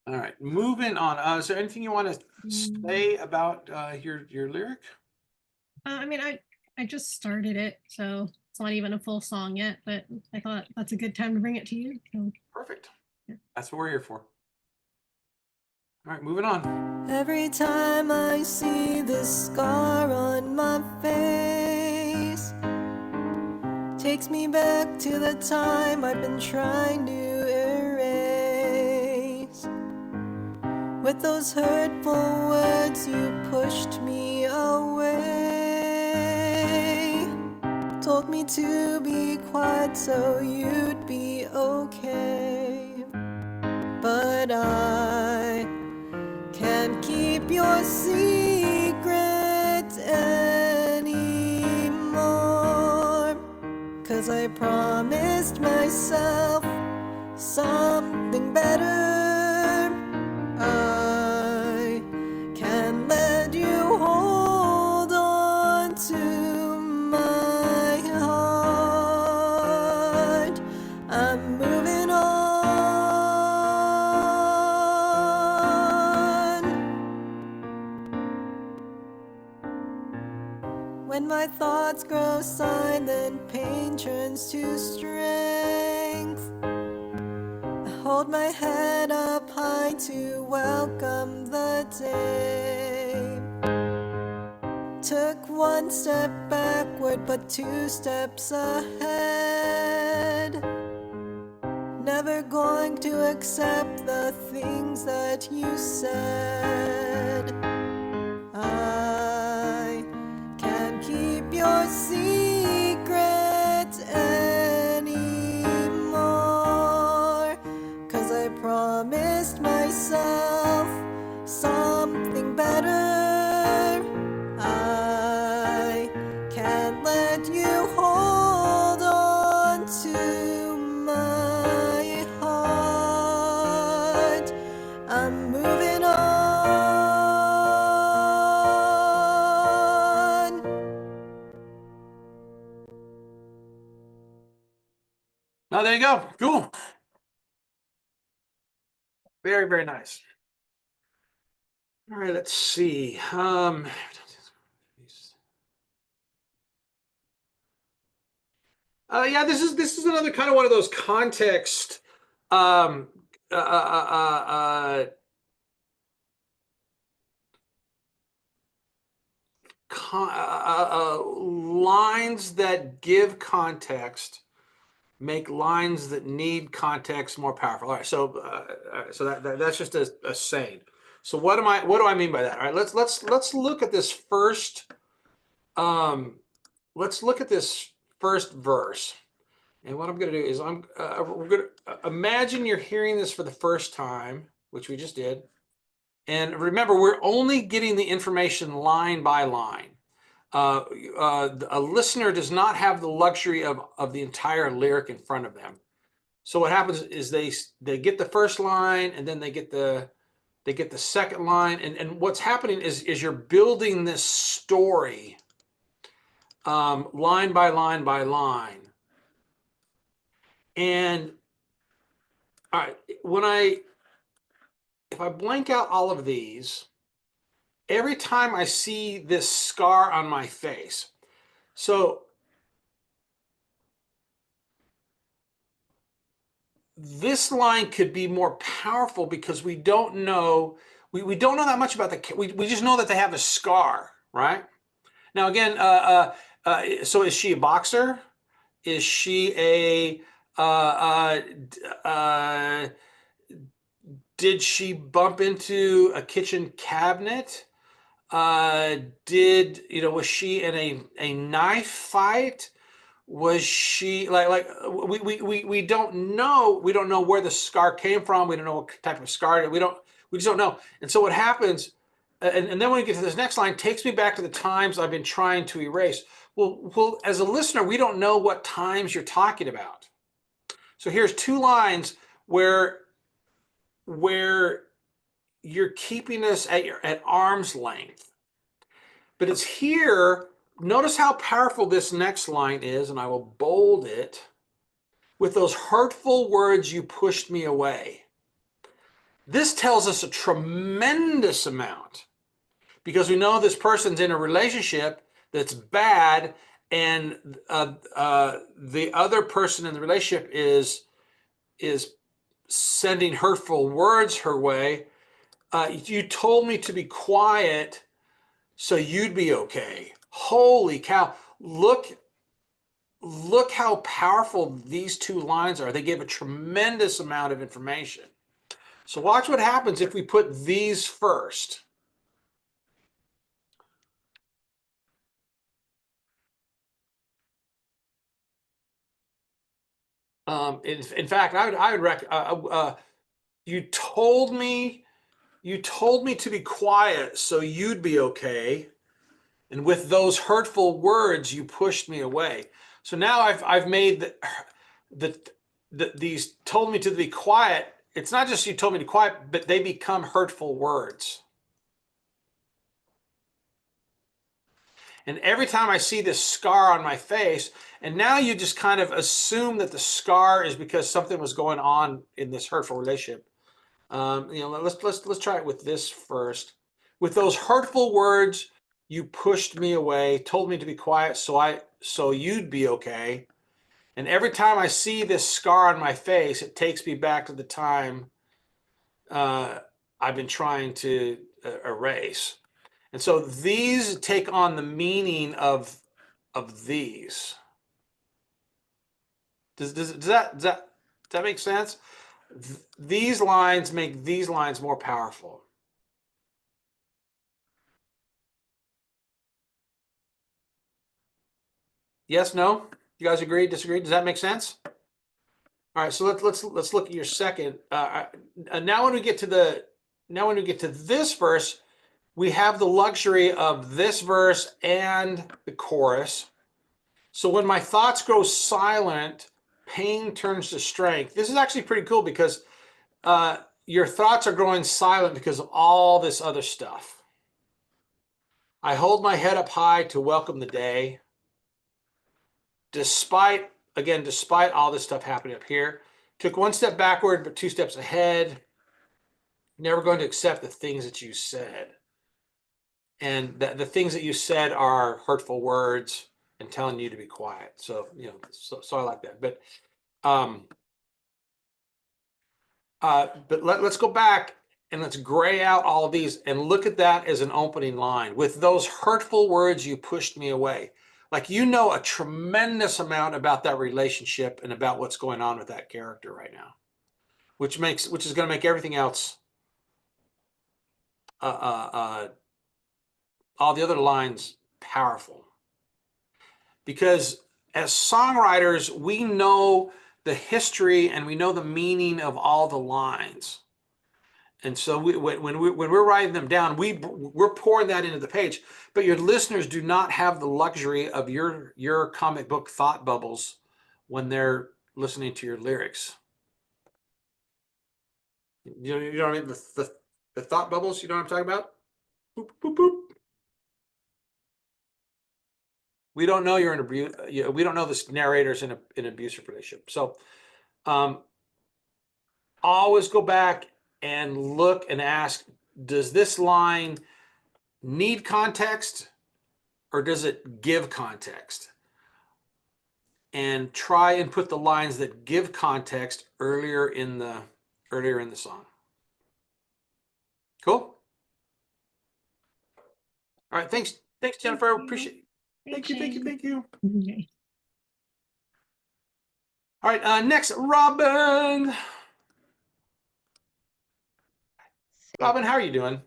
All right, moving on. Is there anything you want to Mm, say about your lyric? I mean, I just started it, so it's not even a full song yet. But I thought that's a good time to bring it to you. So, Perfect. yeah. That's what we're here for. All right, moving on. Every time I see this scar on my face, takes me back to the time I've been trying to erase. With those hurtful words, you pushed me away. Told me to be quiet so you'd be okay. But I can't keep your secret anymore. 'Cause I promised myself something better. I can't let you hold on to my heart. I'm moving on. When my thoughts grow silent, pain turns to strength. I hold my head up high to welcome the day. Took one step backward, but 2 steps ahead. Never going to accept the things that you said. I can't keep your secret anymore. 'Cause I promised myself something better. I can't let you hold on to my heart. I'm moving on. Oh, there you go. Cool. Very, very nice. All right, let's see. Yeah, this is another kind of one of those context um uh, uh, uh, uh, lines that give context make lines that need context more powerful. All right, so that's just a saying. So what do I mean by that? All right, let's look at this first let's look at this first verse. And what I'm going to do is we're going to imagine you're hearing this for the first time, which we just did. And remember, we're only getting the information line by line. A listener does not have the luxury of the entire lyric in front of them. So what happens is they get the first line, and then they get the second line, and what's happening is you're building this story line by line by line. And all right, if I blank out all of these, every time I see this scar on my face, so this line could be more powerful because we don't know that much about we just know that they have a scar, right? Now again, so is she a boxer? Is she a did she bump into a kitchen cabinet? Was she in a knife fight? Was she we don't know where the scar came from. We don't know what type of scar. We just don't know. And so what happens, and then when we get to this next line, takes me back to the times I've been trying to erase. Well, as a listener, we don't know what times you're talking about. So here's 2 lines where you're keeping us at arm's length. But it's here, notice how powerful this next line is, and I will bold it. With those hurtful words, you pushed me away. This tells us a tremendous amount, because we know this person's in a relationship that's bad, and the other person in the relationship is sending hurtful words her way. You told me to be quiet so you'd be okay. Holy cow. Look how powerful these two lines are. They give a tremendous amount of information. So watch what happens if we put these first. In fact, I would recommend. You told me to be quiet so you'd be okay, and with those hurtful words you pushed me away. So now I've made these told me to be quiet. It's not just you told me to be quiet, but they become hurtful words. And every time I see this scar on my face, and now you just kind of assume that the scar is because something was going on in this hurtful relationship. Let's try it with this first. With those hurtful words, you pushed me away, told me to be quiet so you'd be okay. And every time I see this scar on my face, it takes me back to the time I've been trying to erase. And so these take on the meaning of these. Does that make sense? These lines make these lines more powerful. Yes, no? You guys agree, disagree? Does that make sense? All right, so let's look at your second. Now when we get to this verse, we have the luxury of this verse and the chorus. So when my thoughts grow silent, pain turns to strength. This is actually pretty cool, because your thoughts are growing silent because of all this other stuff. I hold my head up high to welcome the day. Despite all this stuff happening up here, took one step backward, but two steps ahead. Never going to accept the things that you said. And the things that you said are hurtful words and telling you to be quiet. So, so I like that. But let's go back and let's gray out all of these and look at that as an opening line. With those hurtful words, you pushed me away. Like, a tremendous amount about that relationship and about what's going on with that character right now, which is going to make everything else, all the other lines, powerful. Because as songwriters, we know the history and we know the meaning of all the lines. And so when we're writing them down, we're pouring that into the page. But your listeners do not have the luxury of your comic book thought bubbles when they're listening to your lyrics. You know what I mean? The thought bubbles. You know what I'm talking about? Boop, boop, boop. We don't know you're in abuse. We don't know this narrator's in an abusive relationship. So, always go back and look and ask, does this line need context or does it give context? And try and put the lines that give context earlier in the song. Cool? All right, thanks Jennifer. Appreciate it. Thank you. Okay. All right, next, Robin. Robin, how are you doing?